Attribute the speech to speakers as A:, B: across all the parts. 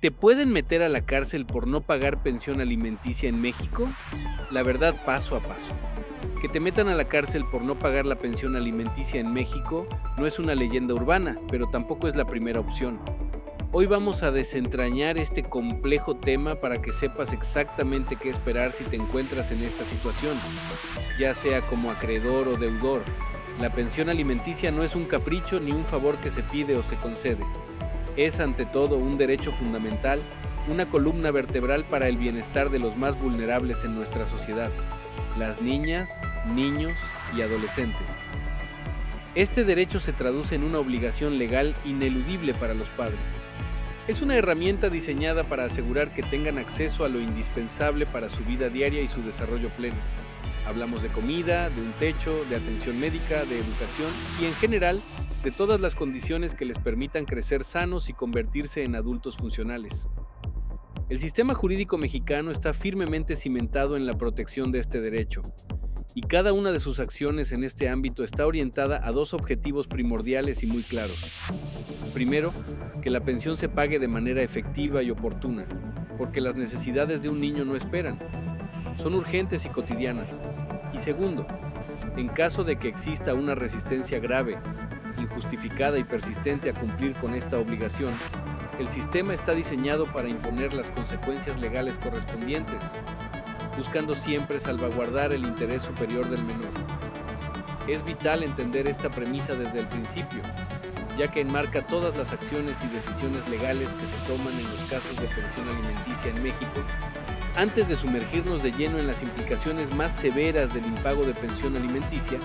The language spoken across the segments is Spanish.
A: ¿Te pueden meter a la cárcel por no pagar pensión alimenticia en México? La verdad, paso a paso. Que te metan a la cárcel por no pagar la pensión alimenticia en México no es una leyenda urbana, pero tampoco es la primera opción. Hoy vamos a desentrañar este complejo tema para que sepas exactamente qué esperar si te encuentras en esta situación, ya sea como acreedor o deudor. La pensión alimenticia no es un capricho ni un favor que se pide o se concede. Es ante todo un derecho fundamental, una columna vertebral para el bienestar de los más vulnerables en nuestra sociedad, las niñas, niños y adolescentes. Este derecho se traduce en una obligación legal ineludible para los padres. Es una herramienta diseñada para asegurar que tengan acceso a lo indispensable para su vida diaria y su desarrollo pleno. Hablamos de comida, de un techo, de atención médica, de educación y en general de todas las condiciones que les permitan crecer sanos y convertirse en adultos funcionales. El sistema jurídico mexicano está firmemente cimentado en la protección de este derecho, y cada una de sus acciones en este ámbito está orientada a dos objetivos primordiales y muy claros. Primero, que la pensión se pague de manera efectiva y oportuna, porque las necesidades de un niño no esperan, son urgentes y cotidianas. Y segundo, en caso de que exista una resistencia grave, injustificada y persistente a cumplir con esta obligación, el sistema está diseñado para imponer las consecuencias legales correspondientes, buscando siempre salvaguardar el interés superior del menor. Es vital entender esta premisa desde el principio, ya que enmarca todas las acciones y decisiones legales que se toman en los casos de pensión alimenticia en México. Antes de sumergirnos de lleno en las implicaciones más severas del impago de pensión alimenticia,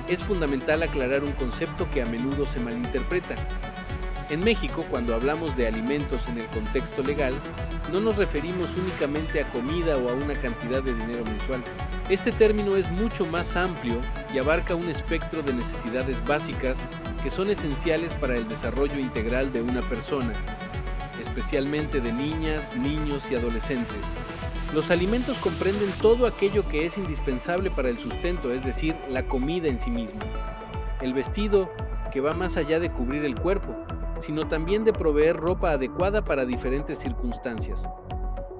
A: es fundamental aclarar un concepto que a menudo se malinterpreta. En México, cuando hablamos de alimentos en el contexto legal, no nos referimos únicamente a comida o a una cantidad de dinero mensual. Este término es mucho más amplio y abarca un espectro de necesidades básicas que son esenciales para el desarrollo integral de una persona, especialmente de niñas, niños y adolescentes. Los alimentos comprenden todo aquello que es indispensable para el sustento, es decir, la comida en sí misma. El vestido, que va más allá de cubrir el cuerpo, sino también de proveer ropa adecuada para diferentes circunstancias.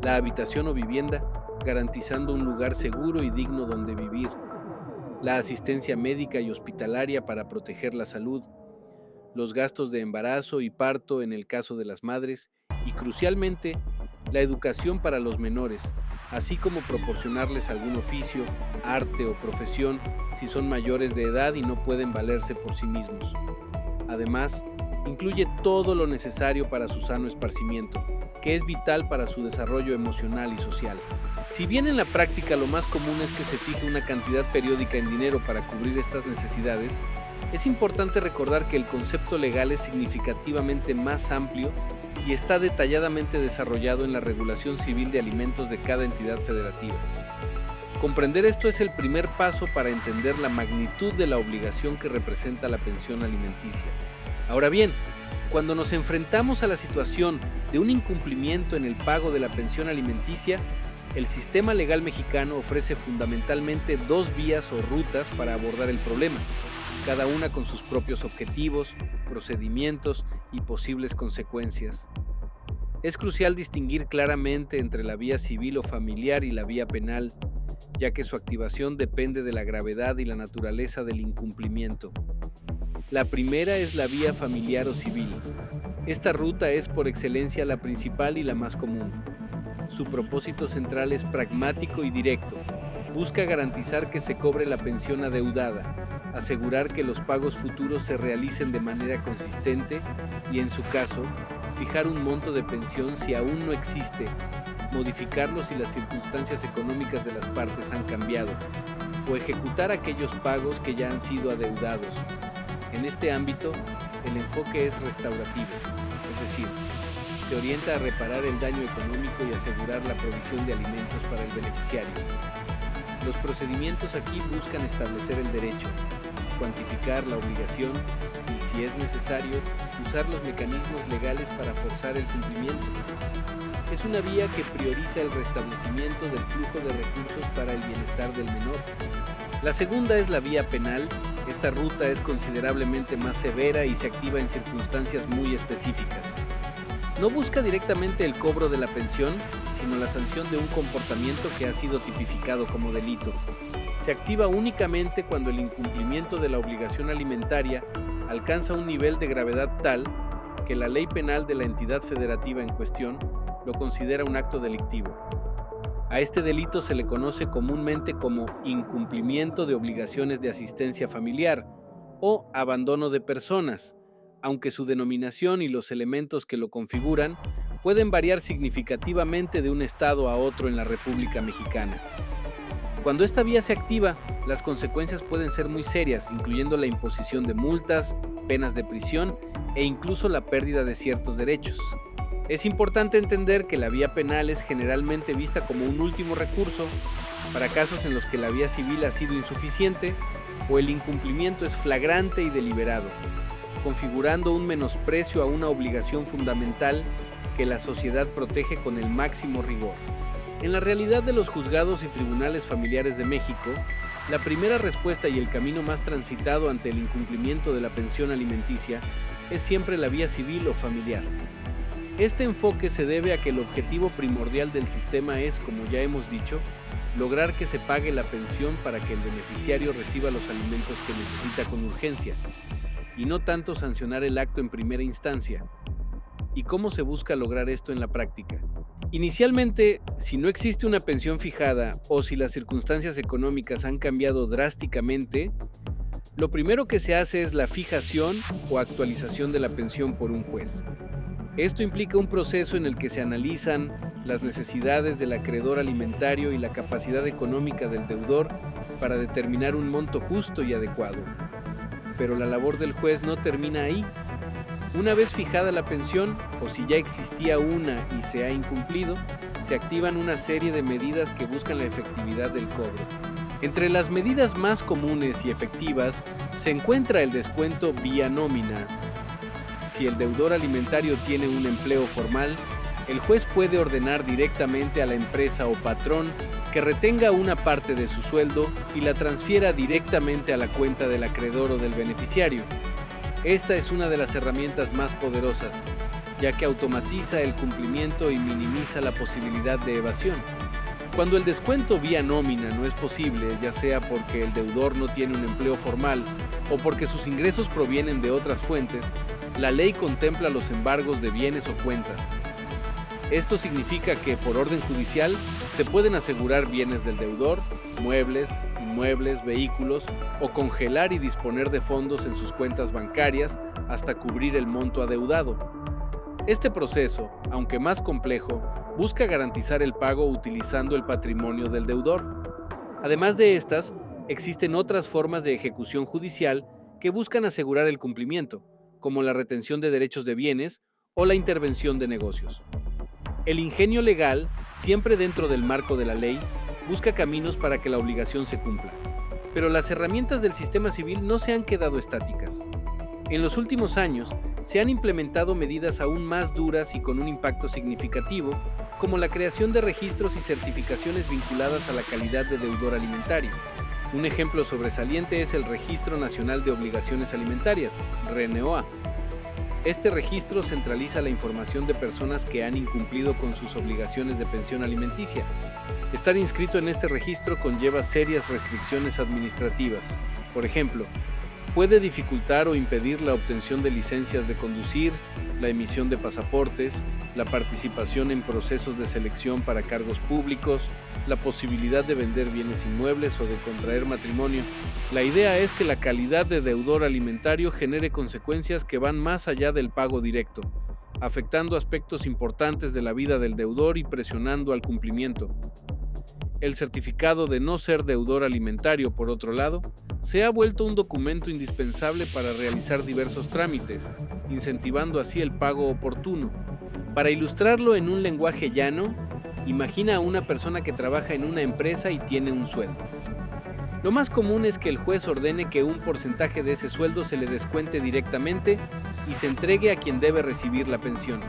A: La habitación o vivienda, garantizando un lugar seguro y digno donde vivir. La asistencia médica y hospitalaria para proteger la salud. Los gastos de embarazo y parto en el caso de las madres y, crucialmente, la educación para los menores, así como proporcionarles algún oficio, arte o profesión si son mayores de edad y no pueden valerse por sí mismos. Además, incluye todo lo necesario para su sano esparcimiento, que es vital para su desarrollo emocional y social. Si bien en la práctica lo más común es que se fije una cantidad periódica en dinero para cubrir estas necesidades, es importante recordar que el concepto legal es significativamente más amplio y está detalladamente desarrollado en la regulación civil de alimentos de cada entidad federativa. Comprender esto es el primer paso para entender la magnitud de la obligación que representa la pensión alimenticia. Ahora bien, cuando nos enfrentamos a la situación de un incumplimiento en el pago de la pensión alimenticia, el sistema legal mexicano ofrece fundamentalmente dos vías o rutas para abordar el problema, cada una con sus propios objetivos, procedimientos y posibles consecuencias. Es crucial distinguir claramente entre la vía civil o familiar y la vía penal, ya que su activación depende de la gravedad y la naturaleza del incumplimiento. La primera es la vía familiar o civil. Esta ruta es por excelencia la principal y la más común. Su propósito central es pragmático y directo. Busca garantizar que se cobre la pensión adeudada, asegurar que los pagos futuros se realicen de manera consistente y, en su caso, fijar un monto de pensión si aún no existe, modificarlo si las circunstancias económicas de las partes han cambiado, o ejecutar aquellos pagos que ya han sido adeudados. En este ámbito, el enfoque es restaurativo, es decir, se orienta a reparar el daño económico y asegurar la provisión de alimentos para el beneficiario. Los procedimientos aquí buscan establecer el derecho, cuantificar la obligación y, si es necesario, usar los mecanismos legales para forzar el cumplimiento. Es una vía que prioriza el restablecimiento del flujo de recursos para el bienestar del menor. La segunda es la vía penal. Esta ruta es considerablemente más severa y se activa en circunstancias muy específicas. no busca directamente el cobro de la pensión, sino la sanción de un comportamiento que ha sido tipificado como delito. Se activa únicamente cuando el incumplimiento de la obligación alimentaria alcanza un nivel de gravedad tal que la ley penal de la entidad federativa en cuestión lo considera un acto delictivo. A este delito se le conoce comúnmente como incumplimiento de obligaciones de asistencia familiar o abandono de personas, aunque su denominación y los elementos que lo configuran pueden variar significativamente de un estado a otro en la República Mexicana. Cuando esta vía se activa, las consecuencias pueden ser muy serias, incluyendo la imposición de multas, penas de prisión e incluso la pérdida de ciertos derechos. Es importante entender que la vía penal es generalmente vista como un último recurso para casos en los que la vía civil ha sido insuficiente o el incumplimiento es flagrante y deliberado, configurando un menosprecio a una obligación fundamental que la sociedad protege con el máximo rigor. En la realidad de los juzgados y tribunales familiares de México, la primera respuesta y el camino más transitado ante el incumplimiento de la pensión alimenticia es siempre la vía civil o familiar. Este enfoque se debe a que el objetivo primordial del sistema es, como ya hemos dicho, lograr que se pague la pensión para que el beneficiario reciba los alimentos que necesita con urgencia, y no tanto sancionar el acto en primera instancia. ¿Y cómo se busca lograr esto en la práctica? Inicialmente, si no existe una pensión fijada o si las circunstancias económicas han cambiado drásticamente, lo primero que se hace es la fijación o actualización de la pensión por un juez. Esto implica un proceso en el que se analizan las necesidades del acreedor alimentario y la capacidad económica del deudor para determinar un monto justo y adecuado. Pero la labor del juez no termina ahí. Una vez fijada la pensión, o si ya existía una y se ha incumplido, se activan una serie de medidas que buscan la efectividad del cobro. Entre las medidas más comunes y efectivas se encuentra el descuento vía nómina. Si el deudor alimentario tiene un empleo formal, el juez puede ordenar directamente a la empresa o patrón que retenga una parte de su sueldo y la transfiera directamente a la cuenta del acreedor o del beneficiario. Esta es una de las herramientas más poderosas, ya que automatiza el cumplimiento y minimiza la posibilidad de evasión. Cuando el descuento vía nómina no es posible, ya sea porque el deudor no tiene un empleo formal o porque sus ingresos provienen de otras fuentes, la ley contempla los embargos de bienes o cuentas. Esto significa que, por orden judicial, se pueden asegurar bienes del deudor, muebles, inmuebles, vehículos, o congelar y disponer de fondos en sus cuentas bancarias hasta cubrir el monto adeudado. Este proceso, aunque más complejo, busca garantizar el pago utilizando el patrimonio del deudor. Además de estas, existen otras formas de ejecución judicial que buscan asegurar el cumplimiento, como la retención de derechos de bienes o la intervención de negocios. El ingenio legal, siempre dentro del marco de la ley, busca caminos para que la obligación se cumpla. Pero las herramientas del sistema civil no se han quedado estáticas. En los últimos años, se han implementado medidas aún más duras y con un impacto significativo, como la creación de registros y certificaciones vinculadas a la calidad de deudor alimentario. Un ejemplo sobresaliente es el Registro Nacional de Obligaciones Alimentarias, RENEOA. Este registro centraliza la información de personas que han incumplido con sus obligaciones de pensión alimenticia. Estar inscrito en este registro conlleva serias restricciones administrativas. Por ejemplo, puede dificultar o impedir la obtención de licencias de conducir, la emisión de pasaportes, la participación en procesos de selección para cargos públicos, la posibilidad de vender bienes inmuebles o de contraer matrimonio. La idea es que la calidad de deudor alimentario genere consecuencias que van más allá del pago directo, afectando aspectos importantes de la vida del deudor y presionando al cumplimiento. El certificado de no ser deudor alimentario, por otro lado, se ha vuelto un documento indispensable para realizar diversos trámites, incentivando así el pago oportuno. Para ilustrarlo en un lenguaje llano, imagina a una persona que trabaja en una empresa y tiene un sueldo. Lo más común es que el juez ordene que un porcentaje de ese sueldo se le descuente directamente y se entregue a quien debe recibir la pensión.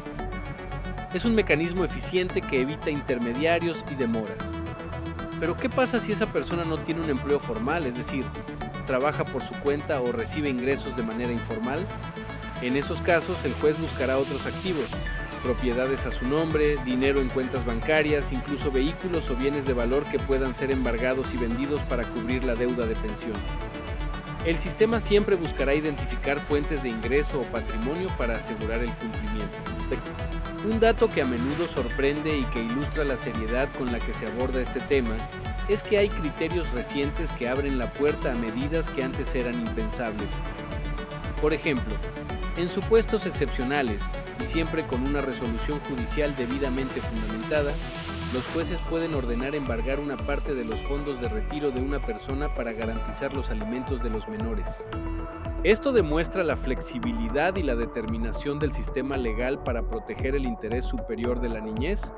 A: Es un mecanismo eficiente que evita intermediarios y demoras. Pero ¿qué pasa si esa persona no tiene un empleo formal, es decir, trabaja por su cuenta o recibe ingresos de manera informal? En esos casos, el juez buscará otros activos, propiedades a su nombre, dinero en cuentas bancarias, incluso vehículos o bienes de valor que puedan ser embargados y vendidos para cubrir la deuda de pensión. El sistema siempre buscará identificar fuentes de ingreso o patrimonio para asegurar el cumplimiento. Un dato que a menudo sorprende y que ilustra la seriedad con la que se aborda este tema es que hay criterios recientes que abren la puerta a medidas que antes eran impensables. Por ejemplo, en supuestos excepcionales y siempre con una resolución judicial debidamente fundamentada, los jueces pueden ordenar embargar una parte de los fondos de retiro de una persona para garantizar los alimentos de los menores. Esto demuestra la flexibilidad y la determinación del sistema legal para proteger el interés superior de la niñez,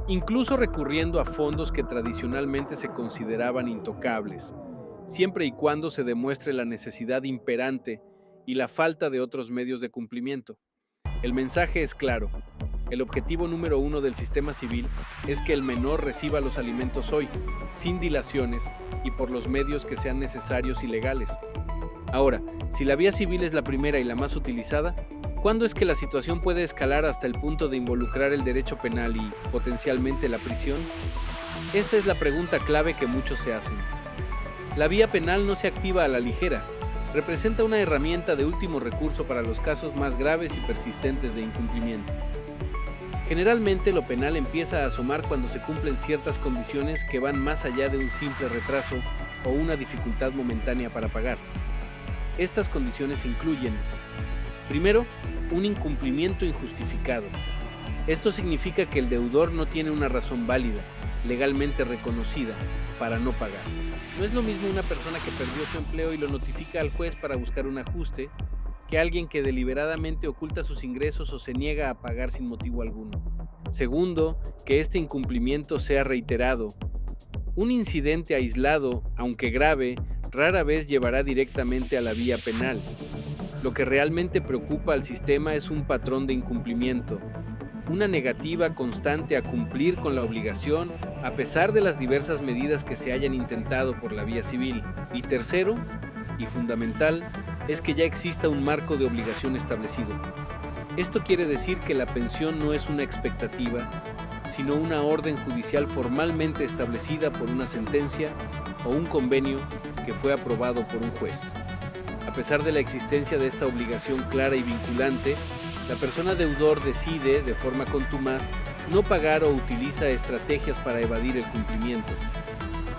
A: incluso recurriendo a fondos que tradicionalmente se consideraban intocables, siempre y cuando se demuestre la necesidad imperante y la falta de otros medios de cumplimiento. El mensaje es claro. El objetivo número uno del sistema civil es que el menor reciba los alimentos hoy, sin dilaciones y por los medios que sean necesarios y legales. Ahora, si la vía civil es la primera y la más utilizada, ¿cuándo es que la situación puede escalar hasta el punto de involucrar el derecho penal y, potencialmente, la prisión? Esta es la pregunta clave que muchos se hacen. La vía penal no se activa a la ligera. Representa una herramienta de último recurso para los casos más graves y persistentes de incumplimiento. Generalmente lo penal empieza a asomar cuando se cumplen ciertas condiciones que van más allá de un simple retraso o una dificultad momentánea para pagar. Estas condiciones incluyen, primero, un incumplimiento injustificado. Esto significa que el deudor no tiene una razón válida, legalmente reconocida, para no pagar. No es lo mismo una persona que perdió su empleo y lo notifica al juez para buscar un ajuste, que alguien que deliberadamente oculta sus ingresos o se niega a pagar sin motivo alguno. Segundo, que este incumplimiento sea reiterado. Un incidente aislado, aunque grave, rara vez llevará directamente a la vía penal. Lo que realmente preocupa al sistema es un patrón de incumplimiento, una negativa constante a cumplir con la obligación a pesar de las diversas medidas que se hayan intentado por la vía civil. Y tercero, y fundamental, es que ya exista un marco de obligación establecido. Esto quiere decir que la pensión no es una expectativa, sino una orden judicial formalmente establecida por una sentencia o un convenio que fue aprobado por un juez. A pesar de la existencia de esta obligación clara y vinculante, la persona deudor decide, de forma contumaz, no pagar o utiliza estrategias para evadir el cumplimiento.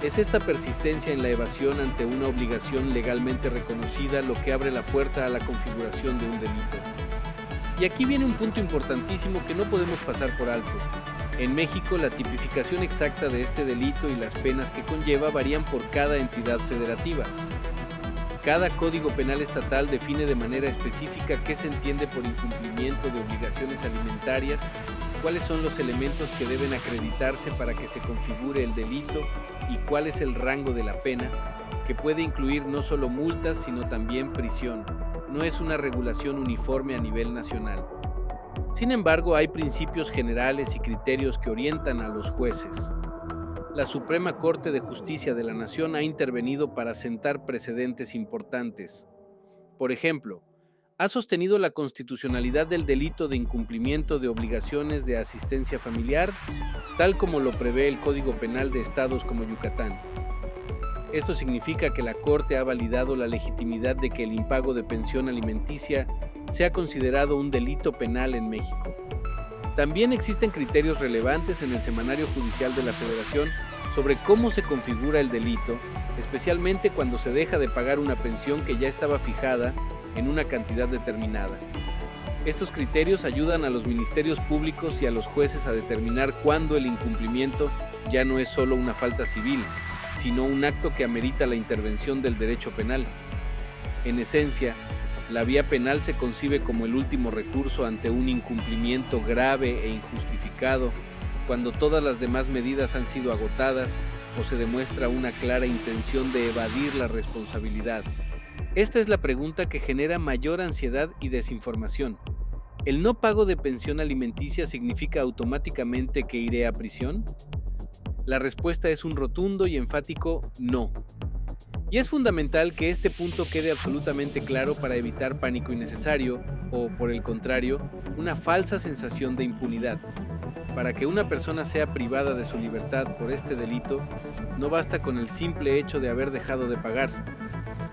A: Es esta persistencia en la evasión ante una obligación legalmente reconocida lo que abre la puerta a la configuración de un delito. Y aquí viene un punto importantísimo que no podemos pasar por alto. En México, la tipificación exacta de este delito y las penas que conlleva varían por cada entidad federativa. Cada código penal estatal define de manera específica qué se entiende por incumplimiento de obligaciones alimentarias, cuáles son los elementos que deben acreditarse para que se configure el delito y cuál es el rango de la pena, que puede incluir no solo multas, sino también prisión. No es una regulación uniforme a nivel nacional. Sin embargo, hay principios generales y criterios que orientan a los jueces. La Suprema Corte de Justicia de la Nación ha intervenido para sentar precedentes importantes. Por ejemplo, ha sostenido la constitucionalidad del delito de incumplimiento de obligaciones de asistencia familiar, tal como lo prevé el Código Penal de estados como Yucatán. Esto significa que la Corte ha validado la legitimidad de que el impago de pensión alimenticia sea considerado un delito penal en México. También existen criterios relevantes en el Semanario Judicial de la Federación sobre cómo se configura el delito, especialmente cuando se deja de pagar una pensión que ya estaba fijada en una cantidad determinada. Estos criterios ayudan a los ministerios públicos y a los jueces a determinar cuándo el incumplimiento ya no es solo una falta civil, sino un acto que amerita la intervención del derecho penal. En esencia, la vía penal se concibe como el último recurso ante un incumplimiento grave e injustificado, cuando todas las demás medidas han sido agotadas o se demuestra una clara intención de evadir la responsabilidad. Esta es la pregunta que genera mayor ansiedad y desinformación. ¿El no pago de pensión alimenticia significa automáticamente que iré a prisión? La respuesta es un rotundo y enfático no. Y es fundamental que este punto quede absolutamente claro para evitar pánico innecesario o, por el contrario, una falsa sensación de impunidad. Para que una persona sea privada de su libertad por este delito, no basta con el simple hecho de haber dejado de pagar.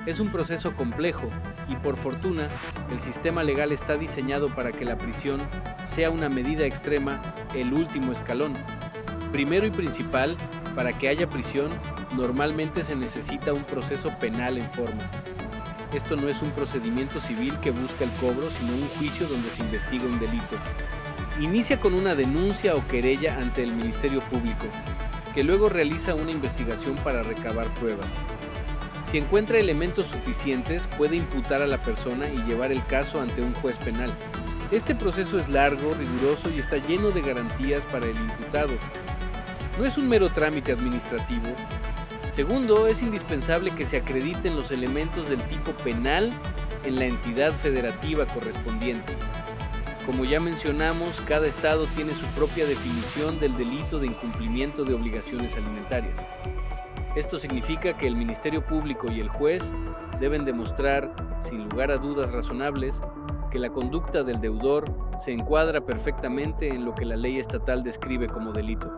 A: Es un proceso complejo y, por fortuna, el sistema legal está diseñado para que la prisión sea una medida extrema, el último escalón. Primero y principal, para que haya prisión, normalmente se necesita un proceso penal en forma. Esto no es un procedimiento civil que busca el cobro, sino un juicio donde se investiga un delito. Inicia con una denuncia o querella ante el Ministerio Público, que luego realiza una investigación para recabar pruebas. Si encuentra elementos suficientes, puede imputar a la persona y llevar el caso ante un juez penal. Este proceso es largo, riguroso y está lleno de garantías para el imputado. No es un mero trámite administrativo. Segundo, es indispensable que se acrediten los elementos del tipo penal en la entidad federativa correspondiente. Como ya mencionamos, cada estado tiene su propia definición del delito de incumplimiento de obligaciones alimentarias. Esto significa que el Ministerio Público y el juez deben demostrar, sin lugar a dudas razonables, que la conducta del deudor se encuadra perfectamente en lo que la ley estatal describe como delito.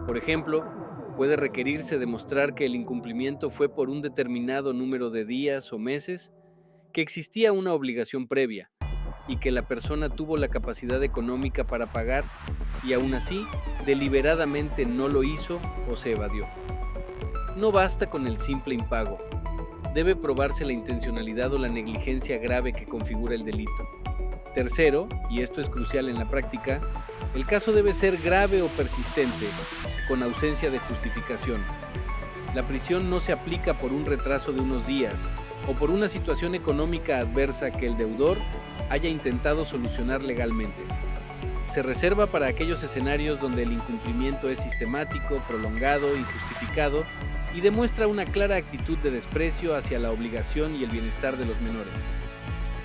A: Por ejemplo, puede requerirse demostrar que el incumplimiento fue por un determinado número de días o meses, que existía una obligación previa y que la persona tuvo la capacidad económica para pagar y aún así deliberadamente no lo hizo o se evadió. No basta con el simple impago. Debe probarse la intencionalidad o la negligencia grave que configura el delito. Tercero, y esto es crucial en la práctica, el caso debe ser grave o persistente, con ausencia de justificación. La prisión no se aplica por un retraso de unos días o por una situación económica adversa que el deudor haya intentado solucionar legalmente. Se reserva para aquellos escenarios donde el incumplimiento es sistemático, prolongado, injustificado y demuestra una clara actitud de desprecio hacia la obligación y el bienestar de los menores.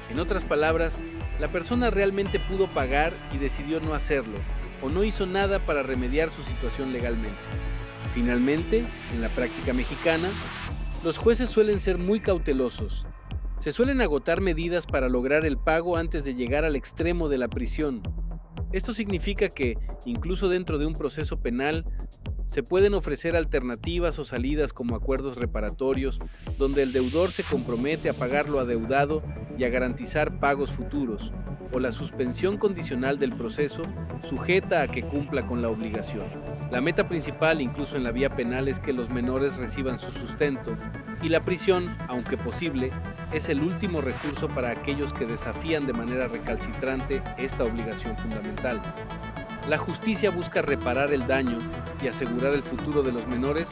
A: En otras palabras, la persona realmente pudo pagar y decidió no hacerlo, o no hizo nada para remediar su situación legalmente. Finalmente, en la práctica mexicana, los jueces suelen ser muy cautelosos. Se suelen agotar medidas para lograr el pago antes de llegar al extremo de la prisión. Esto significa que, incluso dentro de un proceso penal, se pueden ofrecer alternativas o salidas como acuerdos reparatorios, donde el deudor se compromete a pagar lo adeudado y a garantizar pagos futuros, o la suspensión condicional del proceso sujeta a que cumpla con la obligación. La meta principal, incluso en la vía penal, es que los menores reciban su sustento, y la prisión, aunque posible, es el último recurso para aquellos que desafían de manera recalcitrante esta obligación fundamental. La justicia busca reparar el daño y asegurar el futuro de los menores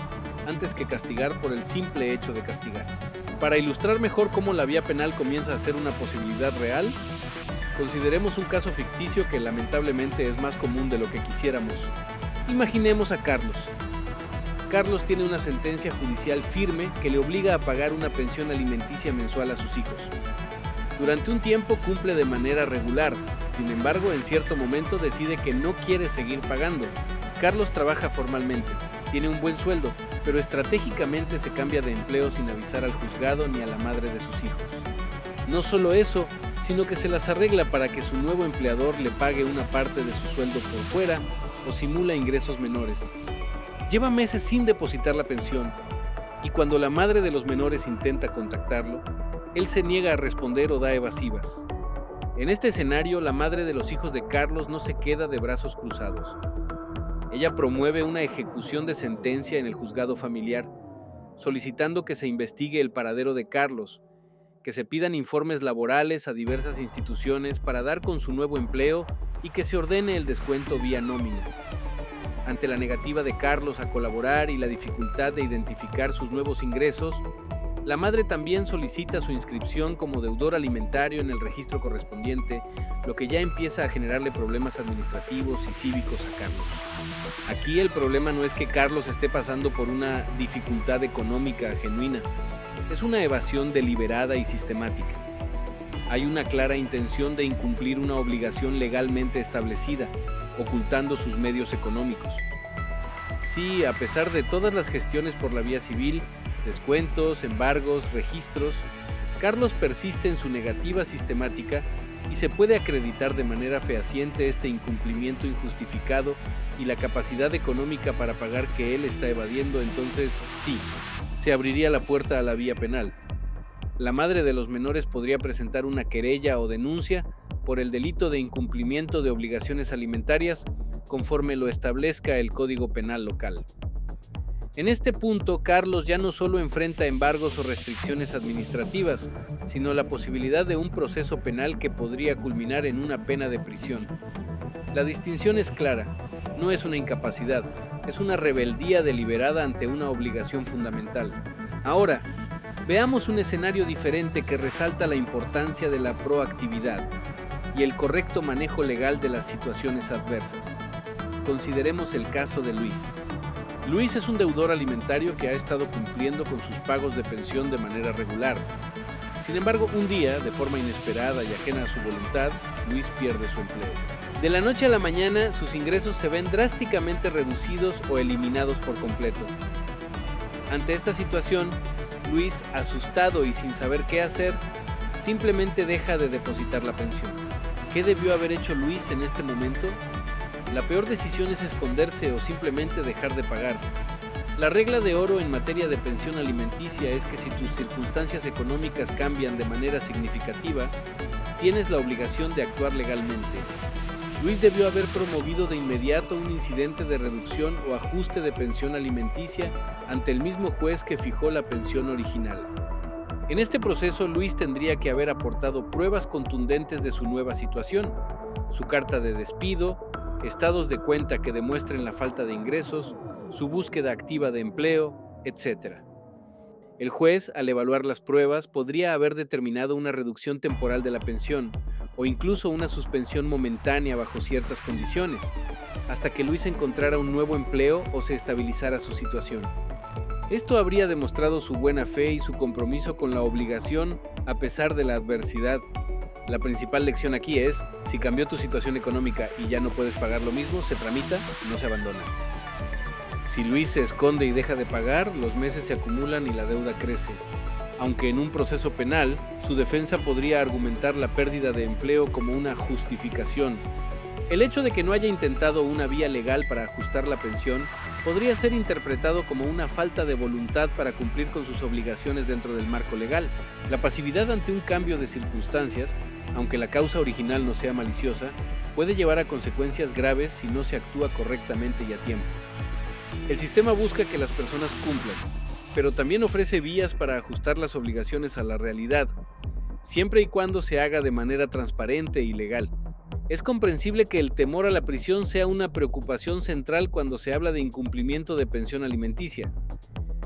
A: antes que castigar por el simple hecho de castigar. Para ilustrar mejor cómo la vía penal comienza a ser una posibilidad real, consideremos un caso ficticio que lamentablemente es más común de lo que quisiéramos. Imaginemos a Carlos. Carlos tiene una sentencia judicial firme que le obliga a pagar una pensión alimenticia mensual a sus hijos. Durante un tiempo cumple de manera regular, sin embargo, en cierto momento decide que no quiere seguir pagando. Carlos trabaja formalmente, tiene un buen sueldo, pero estratégicamente se cambia de empleo sin avisar al juzgado ni a la madre de sus hijos. No solo eso, sino que se las arregla para que su nuevo empleador le pague una parte de su sueldo por fuera o simula ingresos menores. Lleva meses sin depositar la pensión, y cuando la madre de los menores intenta contactarlo, él se niega a responder o da evasivas. En este escenario, la madre de los hijos de Carlos no se queda de brazos cruzados. Ella promueve una ejecución de sentencia en el juzgado familiar, solicitando que se investigue el paradero de Carlos, que se pidan informes laborales a diversas instituciones para dar con su nuevo empleo y que se ordene el descuento vía nómina. Ante la negativa de Carlos a colaborar y la dificultad de identificar sus nuevos ingresos, la madre también solicita su inscripción como deudor alimentario en el registro correspondiente, lo que ya empieza a generarle problemas administrativos y cívicos a Carlos. Aquí el problema no es que Carlos esté pasando por una dificultad económica genuina, es una evasión deliberada y sistemática. Hay una clara intención de incumplir una obligación legalmente establecida, ocultando sus medios económicos. Sí, a pesar de todas las gestiones por la vía civil, descuentos, embargos, registros, Carlos persiste en su negativa sistemática y se puede acreditar de manera fehaciente este incumplimiento injustificado y la capacidad económica para pagar que él está evadiendo, entonces sí, se abriría la puerta a la vía penal. La madre de los menores podría presentar una querella o denuncia por el delito de incumplimiento de obligaciones alimentarias conforme lo establezca el Código Penal local. En este punto, Carlos ya no solo enfrenta embargos o restricciones administrativas, sino la posibilidad de un proceso penal que podría culminar en una pena de prisión. La distinción es clara, no es una incapacidad, es una rebeldía deliberada ante una obligación fundamental. Ahora, veamos un escenario diferente que resalta la importancia de la proactividad y el correcto manejo legal de las situaciones adversas. Consideremos el caso de Luis. Luis es un deudor alimentario que ha estado cumpliendo con sus pagos de pensión de manera regular. Sin embargo, un día, de forma inesperada y ajena a su voluntad, Luis pierde su empleo. De la noche a la mañana, sus ingresos se ven drásticamente reducidos o eliminados por completo. Ante esta situación, Luis, asustado y sin saber qué hacer, simplemente deja de depositar la pensión. ¿Qué debió haber hecho Luis en este momento? La peor decisión es esconderse o simplemente dejar de pagar. La regla de oro en materia de pensión alimenticia es que si tus circunstancias económicas cambian de manera significativa, tienes la obligación de actuar legalmente. Luis debió haber promovido de inmediato un incidente de reducción o ajuste de pensión alimenticia ante el mismo juez que fijó la pensión original. En este proceso, Luis tendría que haber aportado pruebas contundentes de su nueva situación, su carta de despido, estados de cuenta que demuestren la falta de ingresos, su búsqueda activa de empleo, etc. El juez, al evaluar las pruebas, podría haber determinado una reducción temporal de la pensión o incluso una suspensión momentánea bajo ciertas condiciones, hasta que Luis encontrara un nuevo empleo o se estabilizara su situación. Esto habría demostrado su buena fe y su compromiso con la obligación a pesar de la adversidad. La principal lección aquí es, si cambió tu situación económica y ya no puedes pagar lo mismo, se tramita, no se abandona. Si Luis se esconde y deja de pagar, los meses se acumulan y la deuda crece. Aunque en un proceso penal, su defensa podría argumentar la pérdida de empleo como una justificación. El hecho de que no haya intentado una vía legal para ajustar la pensión podría ser interpretado como una falta de voluntad para cumplir con sus obligaciones dentro del marco legal. La pasividad ante un cambio de circunstancias, aunque la causa original no sea maliciosa, puede llevar a consecuencias graves si no se actúa correctamente y a tiempo. El sistema busca que las personas cumplan, pero también ofrece vías para ajustar las obligaciones a la realidad, siempre y cuando se haga de manera transparente y legal. Es comprensible que el temor a la prisión sea una preocupación central cuando se habla de incumplimiento de pensión alimenticia.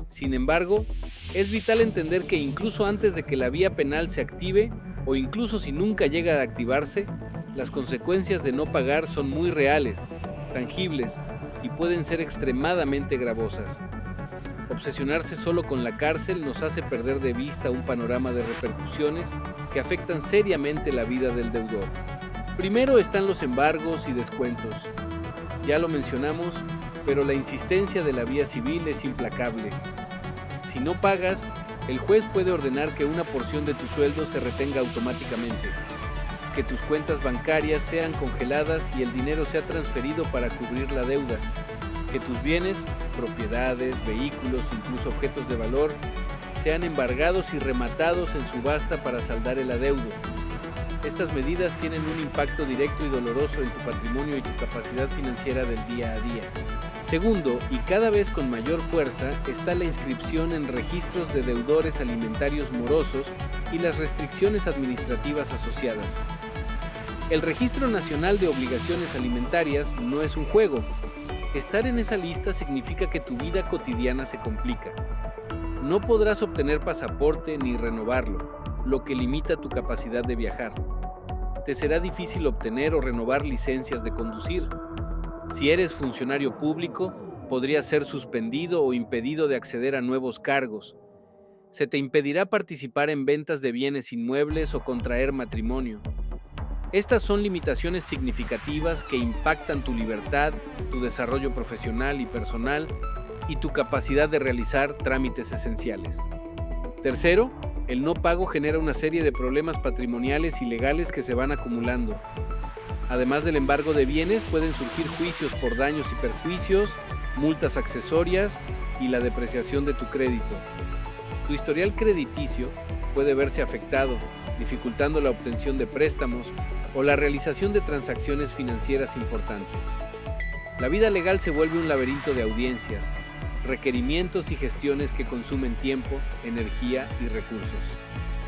A: Sin embargo, es vital entender que incluso antes de que la vía penal se active, o incluso si nunca llega a activarse, las consecuencias de no pagar son muy reales, tangibles y pueden ser extremadamente gravosas. Obsesionarse solo con la cárcel nos hace perder de vista un panorama de repercusiones que afectan seriamente la vida del deudor. Primero están los embargos y descuentos. Ya lo mencionamos, pero la insistencia de la vía civil es implacable. Si no pagas, el juez puede ordenar que una porción de tu sueldo se retenga automáticamente, que tus cuentas bancarias sean congeladas y el dinero sea transferido para cubrir la deuda, que tus bienes, propiedades, vehículos, incluso objetos de valor, sean embargados y rematados en subasta para saldar el adeudo. Estas medidas tienen un impacto directo y doloroso en tu patrimonio y tu capacidad financiera del día a día. Segundo, y cada vez con mayor fuerza, está la inscripción en registros de deudores alimentarios morosos y las restricciones administrativas asociadas. El Registro Nacional de Obligaciones Alimentarias no es un juego. Estar en esa lista significa que tu vida cotidiana se complica. No podrás obtener pasaporte ni renovarlo, lo que limita tu capacidad de viajar. Te será difícil obtener o renovar licencias de conducir. Si eres funcionario público, podrías ser suspendido o impedido de acceder a nuevos cargos. Se te impedirá participar en ventas de bienes inmuebles o contraer matrimonio. Estas son limitaciones significativas que impactan tu libertad, tu desarrollo profesional y personal y tu capacidad de realizar trámites esenciales. Tercero, el no pago genera una serie de problemas patrimoniales y legales que se van acumulando. Además del embargo de bienes, pueden surgir juicios por daños y perjuicios, multas accesorias y la depreciación de tu crédito. Tu historial crediticio puede verse afectado, dificultando la obtención de préstamos o la realización de transacciones financieras importantes. La vida legal se vuelve un laberinto de audiencias, requerimientos y gestiones que consumen tiempo, energía y recursos.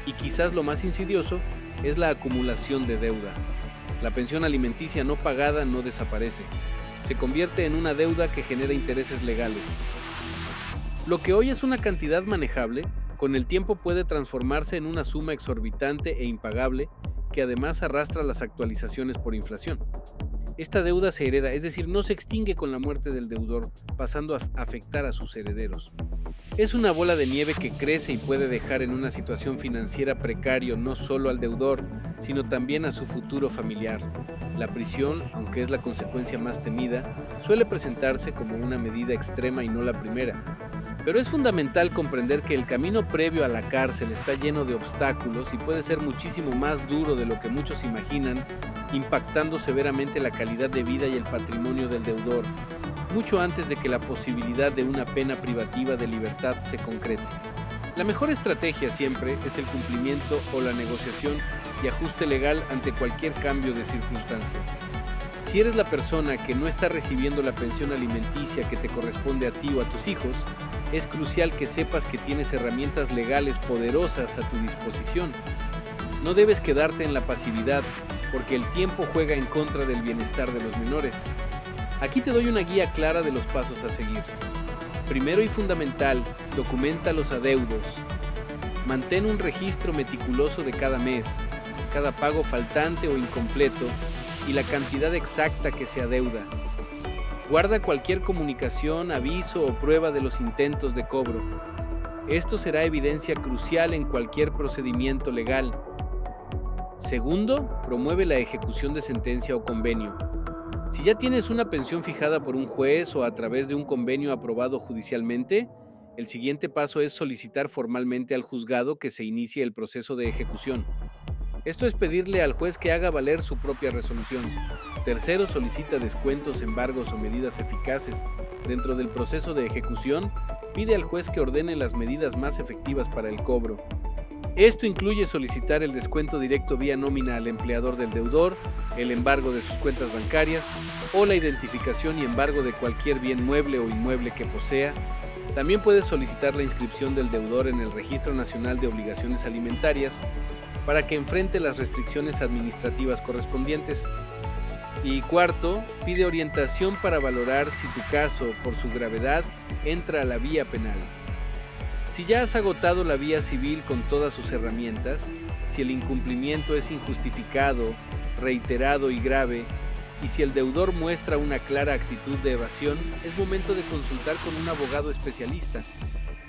A: Y quizás lo más insidioso es la acumulación de deuda. La pensión alimenticia no pagada no desaparece. Se convierte en una deuda que genera intereses legales. Lo que hoy es una cantidad manejable, con el tiempo puede transformarse en una suma exorbitante e impagable que además arrastra las actualizaciones por inflación. Esta deuda se hereda, es decir, no se extingue con la muerte del deudor, pasando a afectar a sus herederos. Es una bola de nieve que crece y puede dejar en una situación financiera precario no solo al deudor, sino también a su futuro familiar. La prisión, aunque es la consecuencia más temida, suele presentarse como una medida extrema y no la primera. Pero es fundamental comprender que el camino previo a la cárcel está lleno de obstáculos y puede ser muchísimo más duro de lo que muchos imaginan, impactando severamente la calidad de vida y el patrimonio del deudor, mucho antes de que la posibilidad de una pena privativa de libertad se concrete. La mejor estrategia siempre es el cumplimiento o la negociación y ajuste legal ante cualquier cambio de circunstancia. Si eres la persona que no está recibiendo la pensión alimenticia que te corresponde a ti o a tus hijos, es crucial que sepas que tienes herramientas legales poderosas a tu disposición. No debes quedarte en la pasividad, porque el tiempo juega en contra del bienestar de los menores. Aquí te doy una guía clara de los pasos a seguir. Primero y fundamental, documenta los adeudos. Mantén un registro meticuloso de cada mes, cada pago faltante o incompleto y la cantidad exacta que se adeuda. Guarda cualquier comunicación, aviso o prueba de los intentos de cobro. Esto será evidencia crucial en cualquier procedimiento legal. Segundo, promueve la ejecución de sentencia o convenio. Si ya tienes una pensión fijada por un juez o a través de un convenio aprobado judicialmente, el siguiente paso es solicitar formalmente al juzgado que se inicie el proceso de ejecución. Esto es pedirle al juez que haga valer su propia resolución. Tercero, solicita descuentos, embargos o medidas eficaces. Dentro del proceso de ejecución, pide al juez que ordene las medidas más efectivas para el cobro. Esto incluye solicitar el descuento directo vía nómina al empleador del deudor, el embargo de sus cuentas bancarias o la identificación y embargo de cualquier bien mueble o inmueble que posea. También puede solicitar la inscripción del deudor en el Registro Nacional de Obligaciones Alimentarias para que enfrente las restricciones administrativas correspondientes. Y cuarto, pide orientación para valorar si tu caso, por su gravedad, entra a la vía penal. Si ya has agotado la vía civil con todas sus herramientas, si el incumplimiento es injustificado, reiterado y grave, y si el deudor muestra una clara actitud de evasión, es momento de consultar con un abogado especialista.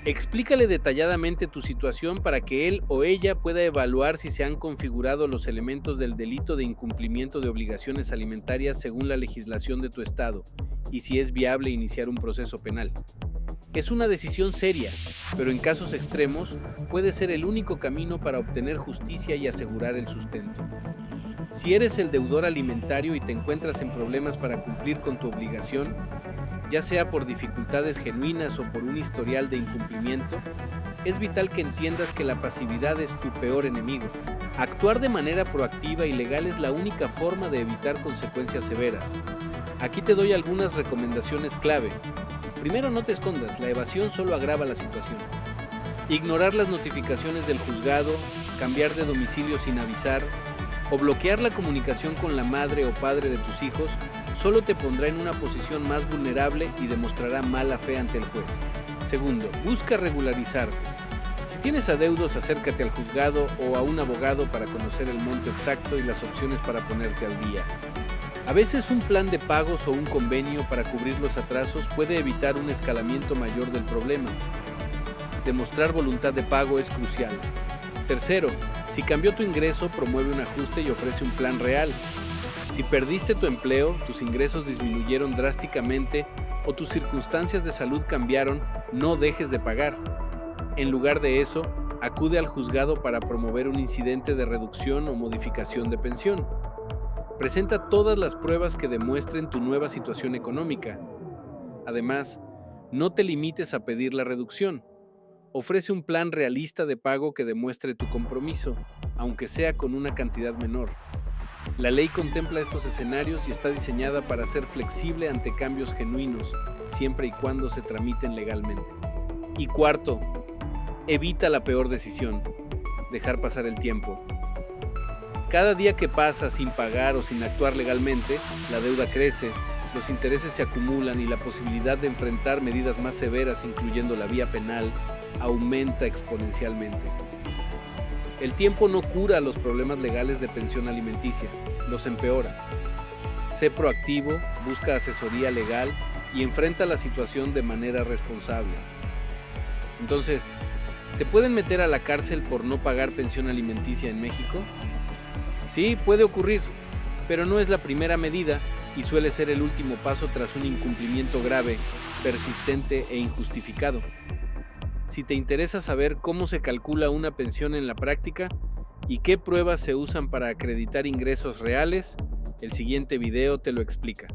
A: Explícale detalladamente tu situación para que él o ella pueda evaluar si se han configurado los elementos del delito de incumplimiento de obligaciones alimentarias según la legislación de tu estado y si es viable iniciar un proceso penal. Es una decisión seria, pero en casos extremos puede ser el único camino para obtener justicia y asegurar el sustento. Si eres el deudor alimentario y te encuentras en problemas para cumplir con tu obligación, ya sea por dificultades genuinas o por un historial de incumplimiento, es vital que entiendas que la pasividad es tu peor enemigo. Actuar de manera proactiva y legal es la única forma de evitar consecuencias severas. Aquí te doy algunas recomendaciones clave. Primero, no te escondas, la evasión solo agrava la situación. Ignorar las notificaciones del juzgado, cambiar de domicilio sin avisar, o bloquear la comunicación con la madre o padre de tus hijos solo te pondrá en una posición más vulnerable y demostrará mala fe ante el juez. Segundo, busca regularizarte. Si tienes adeudos, acércate al juzgado o a un abogado para conocer el monto exacto y las opciones para ponerte al día. A veces un plan de pagos o un convenio para cubrir los atrasos puede evitar un escalamiento mayor del problema. Demostrar voluntad de pago es crucial. Tercero, si cambió tu ingreso, promueve un ajuste y ofrece un plan real. Si perdiste tu empleo, tus ingresos disminuyeron drásticamente o tus circunstancias de salud cambiaron, no dejes de pagar. En lugar de eso, Acude al juzgado para promover un incidente de reducción o modificación de pensión. Presenta todas las pruebas que demuestren tu nueva situación económica. Además, no te limites a pedir la reducción. Ofrece un plan realista de pago que demuestre tu compromiso, aunque sea con una cantidad menor. La ley contempla estos escenarios y está diseñada para ser flexible ante cambios genuinos, siempre y cuando se tramiten legalmente. Y cuarto, evita la peor decisión: dejar pasar el tiempo. Cada día que pasa sin pagar o sin actuar legalmente, la deuda crece, los intereses se acumulan y la posibilidad de enfrentar medidas más severas, incluyendo la vía penal, aumenta exponencialmente. El tiempo no cura los problemas legales de pensión alimenticia, los empeora. Sé proactivo, busca asesoría legal y enfrenta la situación de manera responsable. Entonces, ¿te pueden meter a la cárcel por no pagar pensión alimenticia en México? Sí, puede ocurrir, pero no es la primera medida y suele ser el último paso tras un incumplimiento grave, persistente e injustificado. Si te interesa saber cómo se calcula una pensión en la práctica y qué pruebas se usan para acreditar ingresos reales, el siguiente video te lo explica.